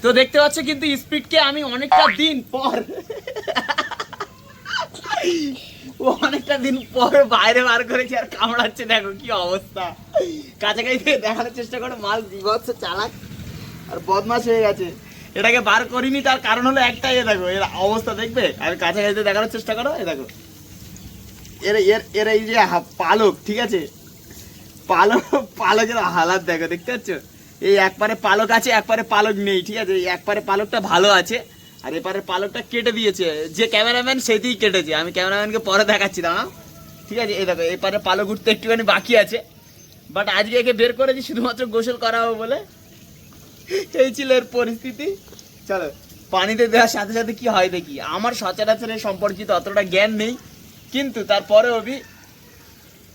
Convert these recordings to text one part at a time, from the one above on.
তো দেখতে পাচ্ছ কিন্তু স্পিডকে আমি অনেকটা দিন পর অনেকটা দিন পর বাইরে বার করেছি আর কামড়াচ্ছে। দেখো কি অবস্থা, কাছাকাছি থেকে দেখানোর চেষ্টা করো। মাল বিভৎস চালাক আর বদমাশ হয়ে গেছে। এটাকে বার করিনি, তার কারণ হলো একটাই, দেখো এর অবস্থা দেখবে। আমি কাছাকাছি দেখানোর চেষ্টা করো, এ দেখো এর এর এর এই যে পালক, ঠিক আছে, পালকের হালাত দেখো, দেখতে পাচ্ছ? এই একবারে পালক আছে, একবারে পালক নেই, ঠিক আছে। এই একবারে পালকটা ভালো আছে আর এপারে পালকটা কেটে দিয়েছে যে ক্যামেরাম্যান, সেটিই কেটেছে। আমি ক্যামেরাম্যানকে পরে দেখাচ্ছি, দাঁড়াও, ঠিক আছে। এই দেখো এপারে পালক উঠতে একটুখানি বাকি আছে, বাট আজকে একে বের করেছি শুধুমাত্র গোসল করাবো বলে। এই ছিল এর পরিস্থিতি। চলো পানিতে দেওয়ার সাথে সাথে কি হয় দেখি। আমার সচরাচর এই সম্পর্কিত অতটা জ্ঞান নেই, কিন্তু তারপরেও আমি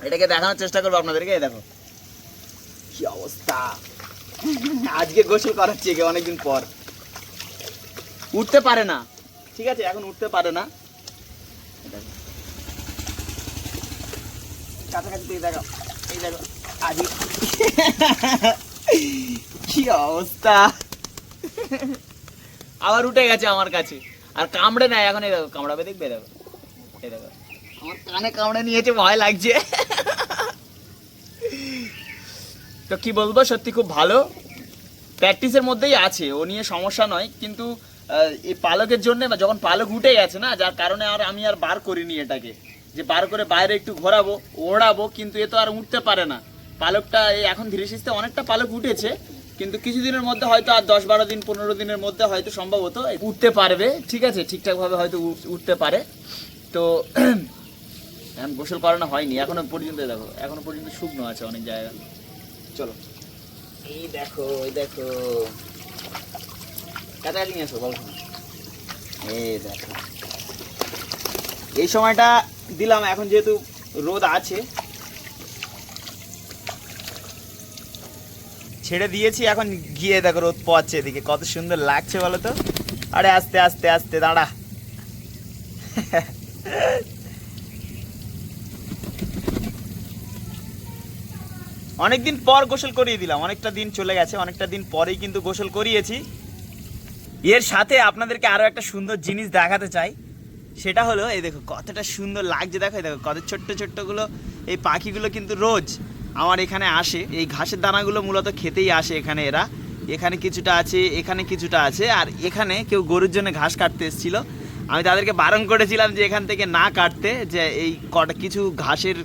এটাকে দেখানোর চেষ্টা করবো আপনাদেরকে। এই দেখো কি অবস্থা, আজকে গোসল করাচ্ছি একে অনেকদিন পর। উঠতে পারে না, ঠিক আছে, এখন উঠতে পারে না। কাছাকাছি দেখো, এই দেখো আজকে কি অবস্থা, আবার উঠে গেছে আমার কাছে আর কামড়ে নাই এখন। এই দেখো কামড়াবে, দেখবে, দেখো এই দেখো আমার কানে কামড়ে নিয়েছে, ভয় লাগছে। তো কি বলবো, সত্যি খুব ভালো, প্র্যাকটিসের মধ্যেই আছে, ও নিয়ে সমস্যা নয়। কিন্তু এই পালকের জন্য যখন পালক উঠে গেছে না, যার কারণে আর আমি আর বার করিনি এটাকে, যে বার করে বাইরে একটু ঘোরাবো ওড়াবো, কিন্তু এ তো আর উঠতে পারে না। পালকটা এই এখন ধীরে সুস্থে অনেকটা পালক উঠেছে, কিন্তু কিছুদিনের মধ্যে হয়তো আর 10-12 দিন 15 দিনের মধ্যে হয়তো সম্ভবত উঠতে পারবে, ঠিক আছে, ঠিকঠাকভাবে হয়তো উঠতে পারে। তো এখন গোসল করানো হয়নি এখনো পর্যন্ত, দেখো এখনো পর্যন্ত শুকনো আছে অনেক জায়গা। চলো এই দেখো, এই দেখো কাছাকাছি নিয়ে আসো, বলো। এই দেখো এই সময়টা দিলাম এখন যেহেতু রোদ আছে, ছেড়ে দিয়েছি, এখন গিয়ে দেখো রোদ পোয়াচ্ছে এদিকে, কত সুন্দর লাগছে বলো তো। আরে আস্তে আস্তে আস্তে দাঁড়া। অনেকদিন পর গোসল করিয়ে দিলাম, অনেকটা দিন চলে গেছে, অনেকটা দিন পরেই কিন্তু গোসল করিয়েছি। এর সাথে আপনাদেরকে আরো একটা সুন্দর জিনিস দেখাতে চাই, সেটা হলো এই দেখো কতটা সুন্দর লাগছে, দেখো এই দেখো কত ছোট্ট ছোট্টগুলো। এই পাখিগুলো কিন্তু রোজ আমার এখানে আসে, এই ঘাসের দানাগুলো মূলত খেতেই আসে এখানে এরা। এখানে কিছুটা আছে, এখানে কিছুটা আছে, আর এখানে কেউ গরুর জন্য ঘাস কাটতে এসেছিলো। আমি তাদেরকে বারণ করেছিলাম যে এখান থেকে না কাটতে, যে এই কটা কিছু ঘাসের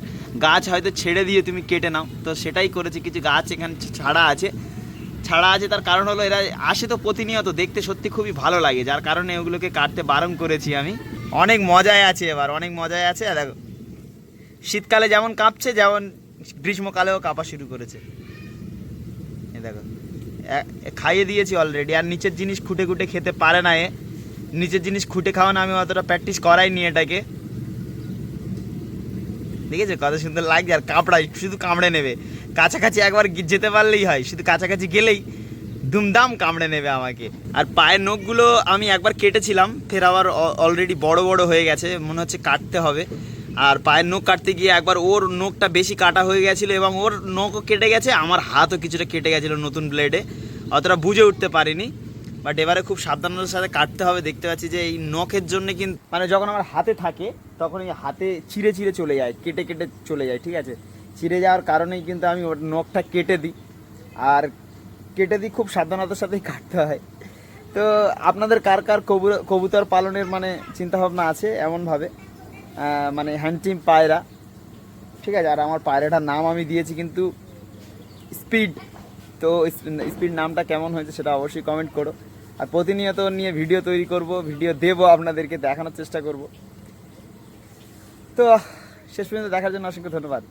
গাছ হয়তো ছেড়ে দিয়ে তুমি কেটে নাও, তো সেটাই করেছি। কিছু গাছ এখানে ছাড়া আছে, তার কারণ হলো এরা আসে তো প্রতিনিয়ত, দেখতে সত্যি খুবই ভালো লাগে, যার কারণে ওগুলোকে কাটতে বারণ করেছি আমি। অনেক মজায় আছে এবার, অনেক মজায় আছে। আর দেখো শীতকালে যেমন কাঁপছে, যেমন গ্রীষ্মকালেও কাঁপা শুরু করেছে। এই দেখো খাইয়ে দিয়েছি অলরেডি, আর নিচের জিনিস খুঁটে খুঁটে খেতে পারে না এ। নিচের জিনিস খুঁটে খাওয়ানো আমি অতটা প্র্যাকটিস করাইনি এটাকে। দেখেছো কত সুন্দর লাগছে, আর কামড়াই, শুধু কামড়ে নেবে। কাছাকাছি একবার যেতে পারলেই হয়, শুধু কাছাকাছি গেলেই দুমদাম কামড়ে নেবে আমাকে। আর পায়ের নখগুলো আমি একবার কেটেছিলাম, ফের আবার অলরেডি বড় বড় হয়ে গেছে, মনে হচ্ছে কাটতে হবে। আর পায়ের নখ কাটতে গিয়ে একবার ওর নখটা বেশি কাটা হয়ে গেছিলো, এবং ওর নখও কেটে গেছে, আমার হাতও কিছুটা কেটে গেছিলো নতুন ব্লেডে, অতটা বুঝে উঠতে পারিনি। বাট এবারে খুব সাবধানতার সাথে কাটতে হবে। দেখতে পাচ্ছি যে এই নখের জন্য কিন্তু, মানে যখন আমার হাতে থাকে তখন এই হাতে চিড়ে চিড়ে চলে যায়, কেটে কেটে চলে যায়, ঠিক আছে। চিড়ে যাওয়ার কারণেই কিন্তু আমি ওর নখটা কেটে দিই, আর কেটে দিই খুব সাবধানতার সাথেই কাটতে হয়। তো আপনাদের কার কার কবুতর পালনের মানে চিন্তাভাবনা আছে এমনভাবে, মানে হ্যান্ডটিম পায়রা, ঠিক আছে। আর আমার পায়রাটার নাম আমি দিয়েছি কিন্তু স্পিড। তো স্পিড নামটা কেমন হয়েছে সেটা অবশ্যই কমেন্ট করো। আর প্রতিনিয়ত নিয়ে ভিডিও তৈরি করব, ভিডিও দেবো, আপনাদেরকে দেখানোর চেষ্টা করব। তো শেষ পর্যন্ত দেখার জন্য অসংখ্য ধন্যবাদ।